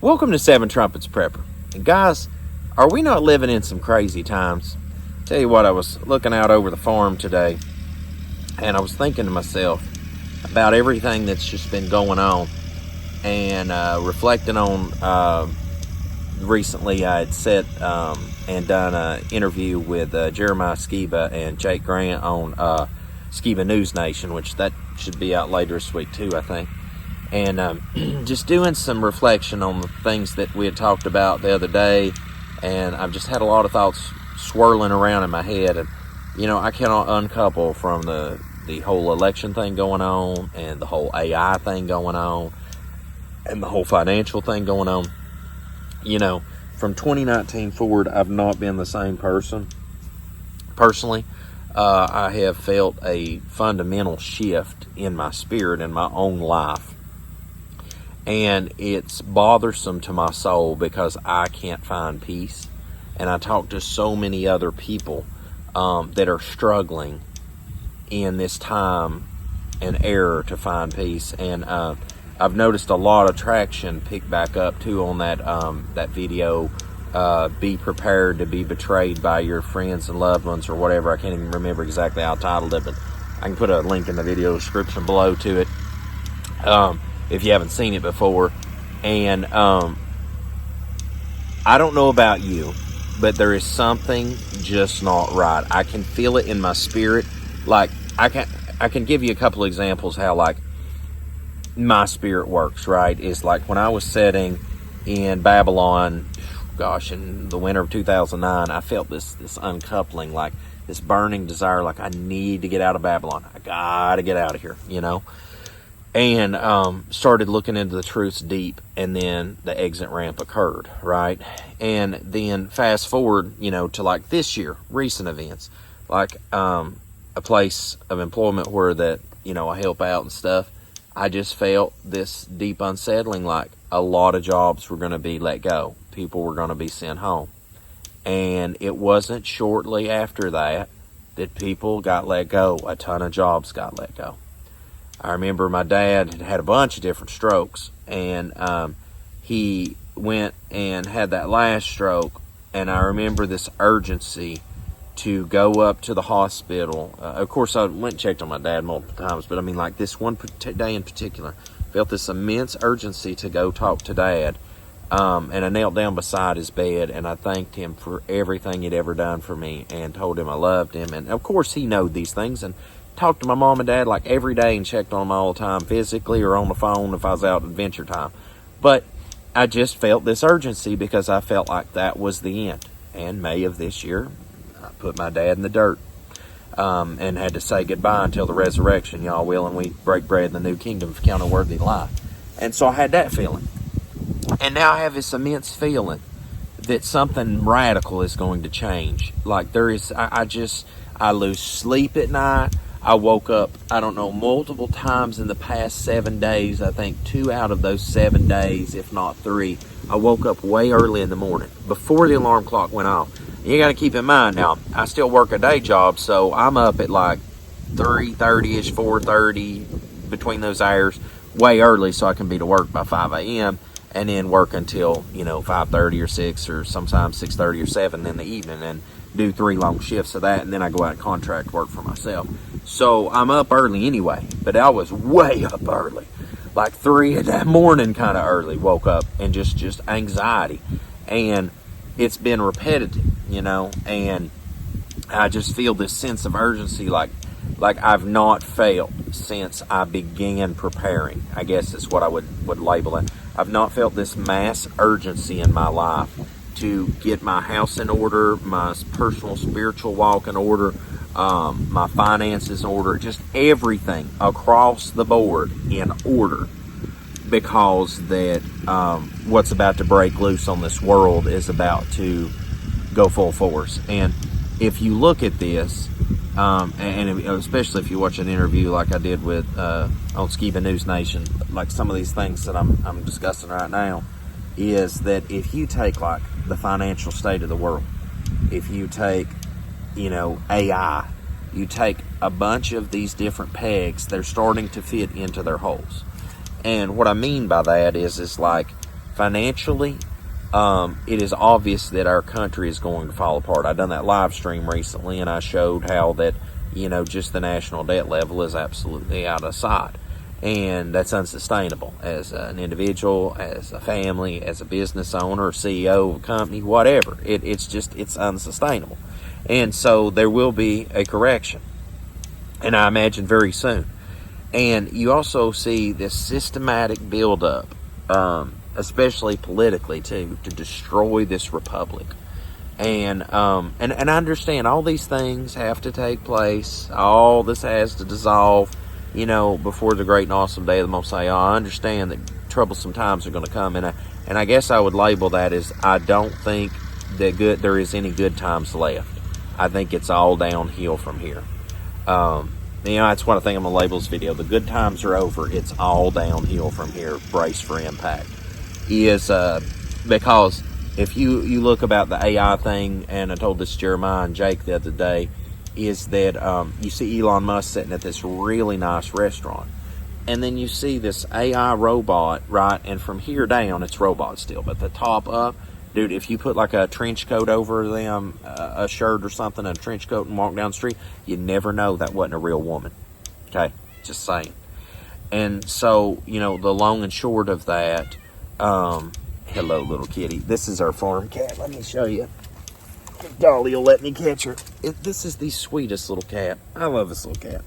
Welcome to Seven Trumpets Prepper. And guys, are we not living in some crazy times? Tell you what, I was looking out over the farm today, and I was thinking to myself about everything that's just been going on, and reflecting on recently I had sat and done an interview with Jeremiah Skiba and Jake Grant on Skiba News Nation, which that should be out later this week too, I think. And just doing some reflection on the things that we had talked about the other day, and I've just had a lot of thoughts swirling around in my head. And you know, I cannot uncouple from the whole election thing going on, and the whole AI thing going on, and the whole financial thing going on. You know, from 2019 forward, I've not been the same person. Personally, I have felt a fundamental shift in my spirit, in my own life. And it's bothersome to my soul because I can't find peace. And I talk to so many other people that are struggling in this time and era to find peace. And I've noticed a lot of traction pick back up too on that video. Be prepared to be betrayed by your friends and loved ones, or whatever. I can't even remember exactly how I titled it, but I can put a link in the video description below to it if you haven't seen it before. And I don't know about you, but there is something just not right. I can feel it in my spirit. Like, I can give you a couple examples how, like, my spirit works, right? Is like when I was sitting in Babylon, gosh, in the winter of 2009, I felt this uncoupling, like this burning desire, like I need to get out of Babylon. I gotta get out of here, you know? And started looking into the truths deep, and then the exit ramp occurred, right? And then fast forward, you know, to like this year, recent events, like a place of employment where that, you know, I help out and stuff. I just felt this deep unsettling, like a lot of jobs were going to be let go. People were going to be sent home. And it wasn't shortly after that people got let go. A ton of jobs got let go. I remember my dad had a bunch of different strokes, and he went and had that last stroke, and I remember this urgency to go up to the hospital. Of course, I went and checked on my dad multiple times, but I mean, like this one day in particular, felt this immense urgency to go talk to Dad. And I knelt down beside his bed, and I thanked him for everything he'd ever done for me, and told him I loved him. And of course, he knew these things, and talked to my mom and dad like every day and checked on them all the time, physically or on the phone if I was out at adventure time. But I just felt this urgency because I felt like that was the end. And May of this year, I put my dad in the dirt, and had to say goodbye until the resurrection, y'all will, and we break bread in the new kingdom of count a worthy life. And so I had that feeling. And now I have this immense feeling that something radical is going to change. Like there is, I lose sleep at night. I woke up, I don't know, multiple times in the past 7 days. I think 2 out of those 7 days, if not 3, I woke up way early in the morning before the alarm clock went off. You got to keep in mind now, I still work a day job, so I'm up at like 3:30ish, 4:30, between those hours, way early, so I can be to work by 5 a.m. and then work until, you know, 5:30 or 6, or sometimes 6:30 or 7 in the evening, and do 3 long shifts of that, and then I go out and contract work for myself. So I'm up early anyway, but I was way up early, like 3 in that morning, kind of early. Woke up and just anxiety, and it's been repetitive, you know, and I just feel this sense of urgency like I've not felt since I began preparing. I guess that's what I would label it. I've not felt this mass urgency in my life to get my house in order, my personal spiritual walk in order, my finances in order, just everything across the board in order, because that what's about to break loose on this world is about to go full force. And if you look at this, and especially if you watch an interview like I did with on Skiba News Nation, like some of these things that I'm discussing right now, is that if you take like the financial state of the world, if you take, you know, AI, you take a bunch of these different pegs, they're starting to fit into their holes. And what I mean by that is like financially, it is obvious that our country is going to fall apart. I've done that live stream recently, and I showed how that, just the national debt level is absolutely out of sight. And that's unsustainable as an individual, as a family, as a business owner, CEO of a company, whatever. It's unsustainable. And so there will be a correction. And I imagine very soon. And you also see this systematic buildup, especially politically too, to destroy this republic. And I understand all these things have to take place. All this has to dissolve, before the great and awesome day of the Messiah. I understand that troublesome times are going to come, and I guess I would label that as I don't think that there is any good times left. I think it's all downhill from here. That's one thing I'm going to label this video. The good times are over. It's all downhill from here. Brace for impact. Because if you look about the AI thing, and I told this to Jeremiah and Jake the other day, is that you see Elon Musk sitting at this really nice restaurant. And then you see this AI robot, right? And from here down, it's robot still. But the top up, dude, if you put like a trench coat over them, a shirt or something, a trench coat, and walk down the street, you never know that wasn't a real woman. Okay? Just saying. And so, the long and short of that, hello, little kitty. This is our farm cat. Let me show you. Dolly will let me catch her. This is the sweetest little cat. I love this little cat.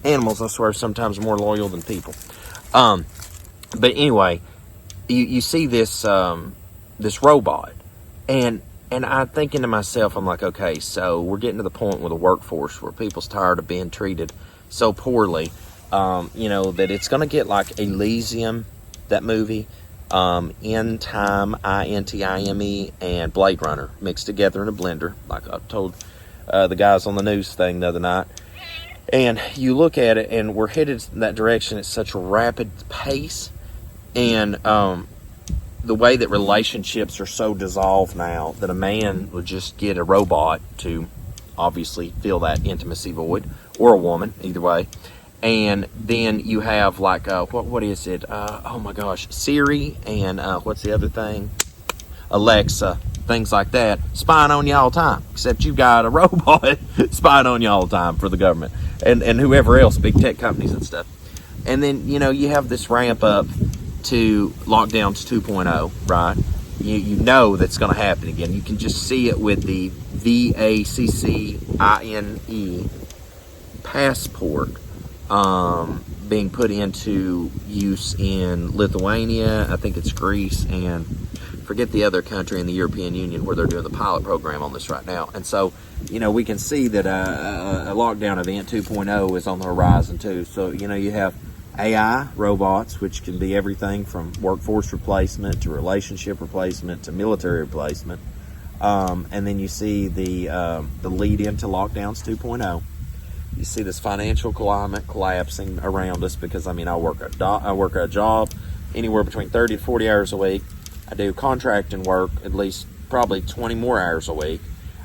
Animals, I swear, sometimes more loyal than people. But anyway, you see this this robot, and I'm thinking to myself, I'm like, okay, so we're getting to the point with the workforce where people's tired of being treated so poorly, that it's going to get like Elysium, that movie, In Time, INTIME, and Blade Runner mixed together in a blender, like I told the guys on the news thing the other night. And you look at it, and we're headed in that direction at such a rapid pace. And the way that relationships are so dissolved now that a man would just get a robot to obviously fill that intimacy void, or a woman, either way. And then you have like, what is it? Oh my gosh, Siri, and what's the other thing? Alexa, things like that, spying on you all the time. Except you've got a robot spying on you all the time for the government and whoever else, big tech companies and stuff. And then, you have this ramp up to lockdowns 2.0, right? You know that's going to happen again. You can just see it with the VACCINE passport being put into use in Lithuania, I think it's Greece, and forget the other country in the European Union where they're doing the pilot program on this right now. And so, we can see that a lockdown event 2.0 is on the horizon too. So, you have AI robots, which can be everything from workforce replacement to relationship replacement to military replacement. And then you see the lead into lockdowns 2.0. You see this financial climate collapsing around us because, I work a job anywhere between 30 to 40 hours a week. I do contracting work at least probably 20 more hours a week.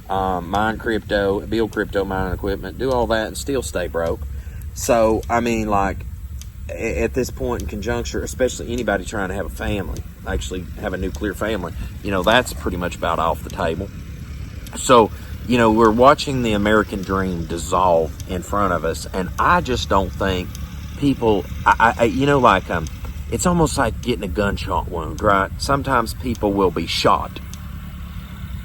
Mine crypto, build crypto mining equipment, do all that and still stay broke. So, at this point in conjuncture, especially anybody trying to have a family, actually have a nuclear family, that's pretty much about off the table. So, we're watching the American dream dissolve in front of us, and I just don't think people, it's almost like getting a gunshot wound, right? Sometimes people will be shot,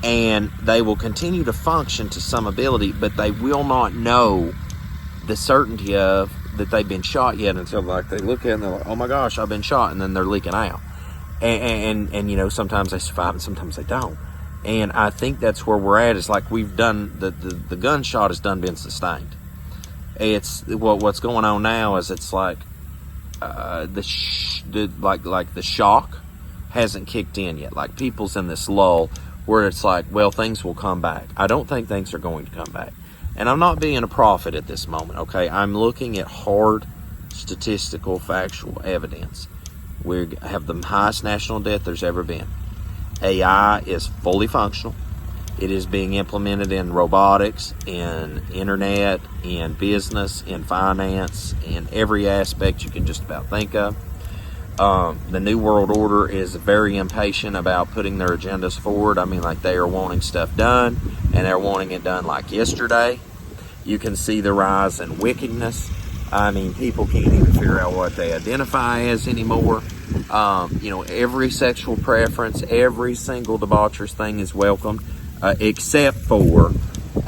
and they will continue to function to some ability, but they will not know the certainty of that they've been shot yet until they look at it and they're like, oh my gosh, I've been shot, and then they're leaking out. And sometimes they survive and sometimes they don't. And I think that's where we're at. It's like we've done, the gunshot has been sustained. It's what's going on now is it's like the shock hasn't kicked in yet. Like people's in this lull where it's like, well, things will come back. I don't think things are going to come back. And I'm not being a prophet at this moment, okay? I'm looking at hard statistical, factual evidence. We have the highest national debt there's ever been. AI is fully functional. It is being implemented in robotics, in internet, in business, in finance, in every aspect you can just about think of. The New World Order is very impatient about putting their agendas forward. I mean, like, they are wanting stuff done, and they're wanting it done like yesterday. You can see the rise in wickedness. I mean, people can't even figure out what they identify as anymore. Every sexual preference, every single debaucherous thing is welcomed, except for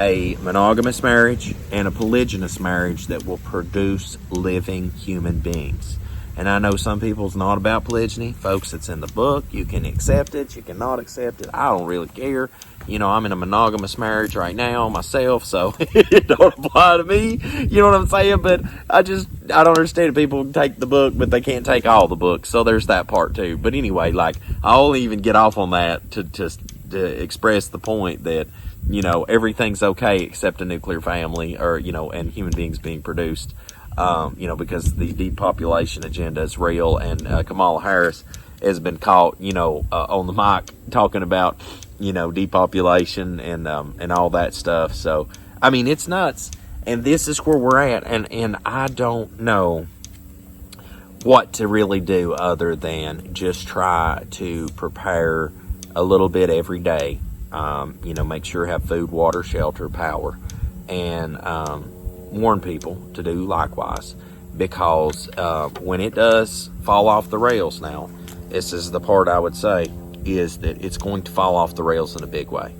a monogamous marriage and a polygynous marriage that will produce living human beings. And I know some people's not about polygyny. Folks, it's in the book. You can accept it. You cannot accept it. I don't really care. I'm in a monogamous marriage right now myself, so it don't apply to me. You know what I'm saying? But I don't understand. People can take the book, but they can't take all the books. So there's that part too. But anyway, like, I'll even get off on that to express the point that, everything's okay except a nuclear family, or, and human beings being produced. Because the depopulation agenda is real, and Kamala Harris has been caught, on the mic talking about, depopulation and all that stuff. So, I mean, it's nuts, and this is where we're at, and I don't know what to really do other than just try to prepare a little bit every day. Make sure you have food, water, shelter, power, and warn people to do likewise, because when it does fall off the rails now, this is the part I would say, is that it's going to fall off the rails in a big way.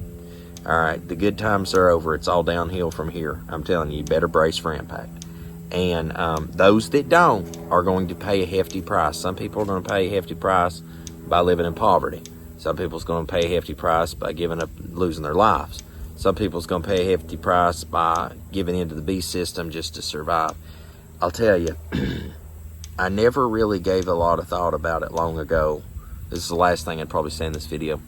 All right, the good times are over. It's all downhill from here. I'm telling you, you better brace for impact. And those that don't are going to pay a hefty price. Some people are going to pay a hefty price by living in poverty. Some people's going to pay a hefty price by giving up, losing their lives. Some people's going to pay a hefty price by giving into the beast system just to survive. I'll tell you, I never really gave a lot of thought about it long ago. This is the last thing I'd probably say in this video,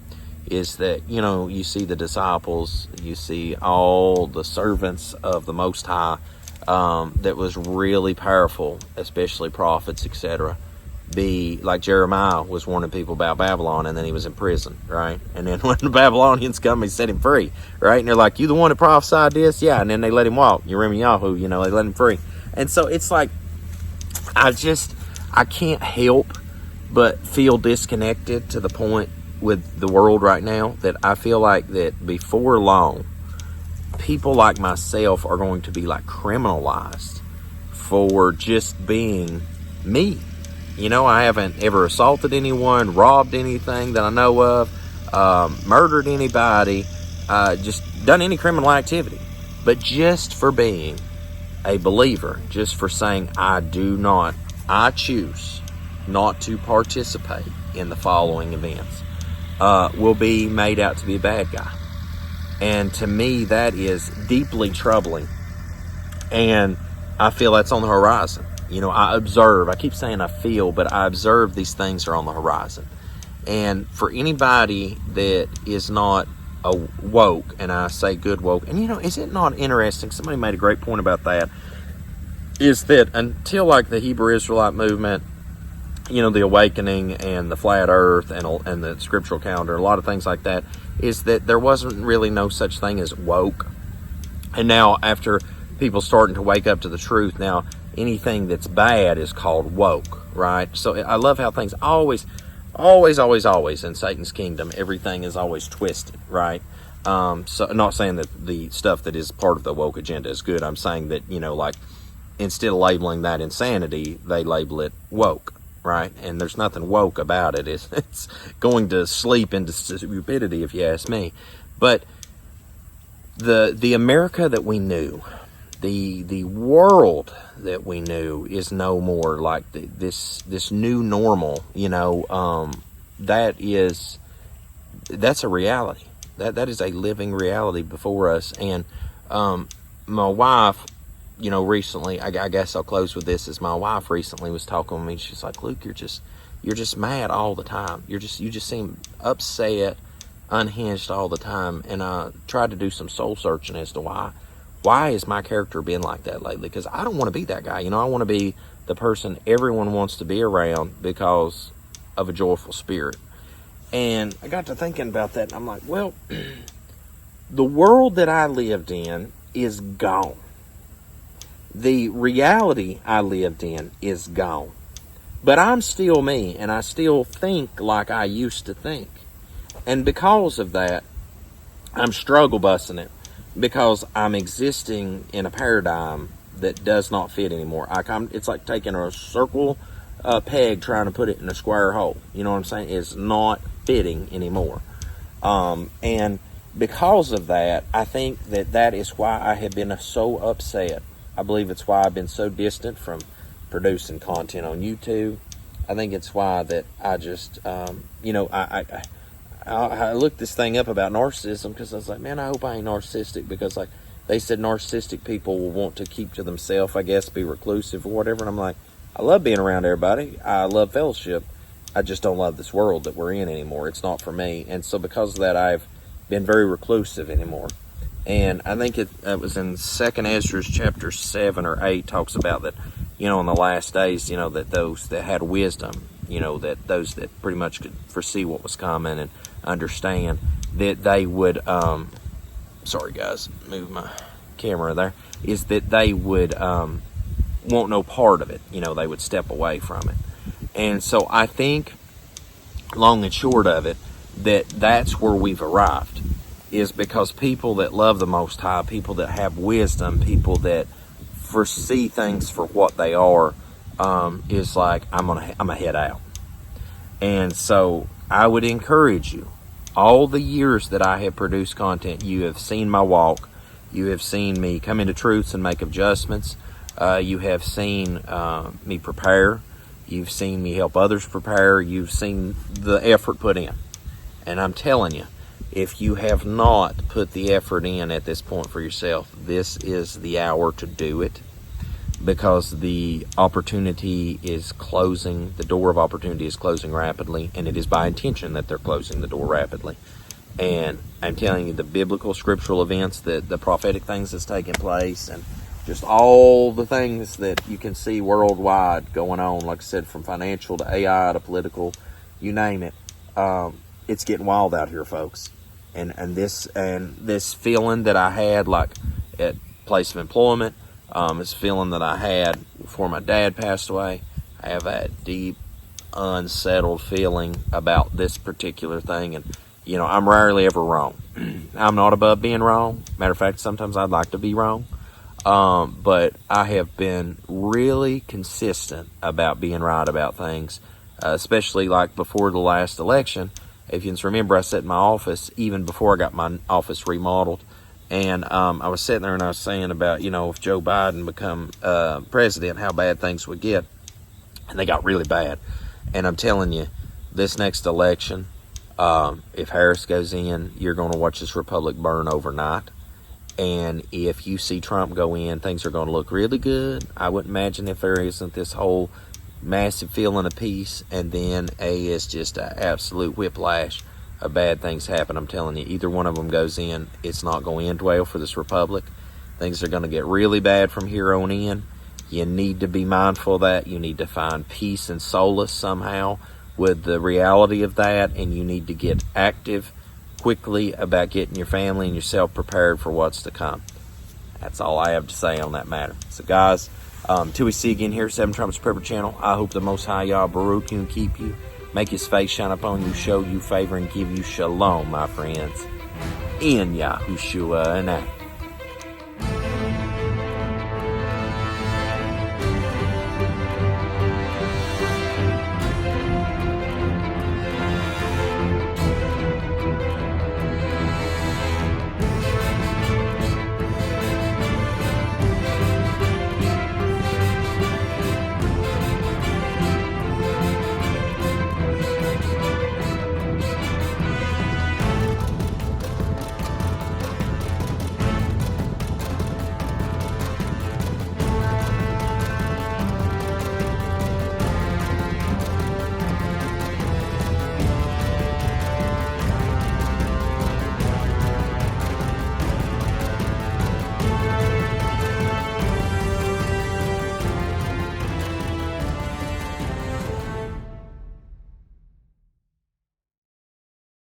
is that, you see the disciples, you see all the servants of the Most High, that was really powerful, especially prophets, etc. Be like Jeremiah was warning people about Babylon, and then he was in prison, right? And then when the Babylonians come, he set him free, right? And they're like, "You the one that prophesied this?" Yeah. And then they let him walk. Yahoo, they let him free. And so it's like, I can't help but feel disconnected to the point with the world right now, that I feel like that before long, people like myself are going to be like criminalized for just being me. I haven't ever assaulted anyone, robbed anything that I know of, murdered anybody, just done any criminal activity. But just for being a believer, just for saying I choose not to participate in the following events, will be made out to be a bad guy. And to me, that is deeply troubling. And I feel that's on the horizon. I observe, I keep saying I feel, but I observe these things are on the horizon. And for anybody that is not woke, and I say good woke, and is it not interesting? Somebody made a great point about that, is that until like the Hebrew Israelite movement, the awakening and the flat earth and the scriptural calendar, a lot of things like that, is that there wasn't really no such thing as woke. And now after people starting to wake up to the truth, now anything that's bad is called woke, right? So I love how things always in Satan's kingdom, everything is always twisted, right? So I'm not saying that the stuff that is part of the woke agenda is good. I'm saying that, like, instead of labeling that insanity, they label it woke, right? And there's nothing woke about it. It's going to sleep into stupidity, if you ask me. But the America that we knew, the world that we knew, is no more like this new normal. That's a reality. That is a living reality before us. And my wife, recently, I guess I'll close with this, is my wife recently was talking with me. She's like, "Luke, you're just mad all the time. You just seem upset, unhinged all the time." And I tried to do some soul searching as to why is my character been like that lately? Because I don't want to be that guy. I want to be the person everyone wants to be around because of a joyful spirit. And I got to thinking about that, and I'm like, well, the world that I lived in is gone. The reality I lived in is gone. But I'm still me, and I still think like I used to think. And because of that, I'm struggle busting it, because I'm existing in a paradigm that does not fit anymore. It's like taking a circle peg trying to put it in a square hole. You know what I'm saying? It's not fitting anymore. And because of that, I think that is why I have been so upset. I believe it's why I've been so distant from producing content on YouTube. I think it's why that I just, I looked this thing up about narcissism, because I was like, man, I hope I ain't narcissistic, because like they said narcissistic people will want to keep to themselves, I guess, be reclusive or whatever. And I'm like, I love being around everybody. I love fellowship. I just don't love this world that we're in anymore. It's not for me. And so because of that, I've been very reclusive anymore. And I think it was in 2nd Ezra chapter 7 or 8 talks about that, in the last days, that those that had wisdom, that those that pretty much could foresee what was coming and understand, that they would, sorry guys, move my camera there, is that they would want no part of it. They would step away from it. And so I think, long and short of it, that's where we've arrived, is because people that love the Most High, people that have wisdom, people that foresee things for what they are, is like, I'm gonna head out. And so I would encourage you, all the years that I have produced content, you have seen my walk, you have seen me come into truths and make adjustments, you have seen me prepare, you've seen me help others prepare, you've seen the effort put in. And I'm telling you, if you have not put the effort in at this point for yourself, this is the hour to do it, because the opportunity is closing. The door of opportunity is closing rapidly, and it is by intention that they're closing the door rapidly. And I'm telling you, the biblical scriptural events, the prophetic things that's taking place, and just all the things that you can see worldwide going on, like I said, from financial to AI to political, you name it, it's getting wild out here, folks. And this feeling that I had, like at place of employment, this feeling that I had before my dad passed away, I have that deep, unsettled feeling about this particular thing. And I'm rarely ever wrong. I'm not above being wrong. Matter of fact, sometimes I'd like to be wrong. But I have been really consistent about being right about things, especially like before the last election. If you can remember, I sat in my office even before I got my office remodeled, and I was sitting there and I was saying about, if Joe Biden become president, how bad things would get. And they got really bad. And I'm telling you, this next election, if Harris goes in, you're going to watch this republic burn overnight. And if you see Trump go in, things are going to look really good. I wouldn't imagine if there isn't this whole massive feeling of peace, and then it's just an absolute whiplash of bad things happen. I'm telling you, either one of them goes in, it's not going to end well for this republic. Things are going to get really bad from here on in. You need to be mindful of that. You need to find peace and solace somehow with the reality of that, and you need to get active quickly about getting your family and yourself prepared for what's to come. That's all I have to say on that matter. So guys, till we see again here at 7 Trumpets Prepper Channel, I hope the Most High Yah Baruch you and keep you, make his face shine upon you, show you favor, and give you shalom, my friends. In Yahushua and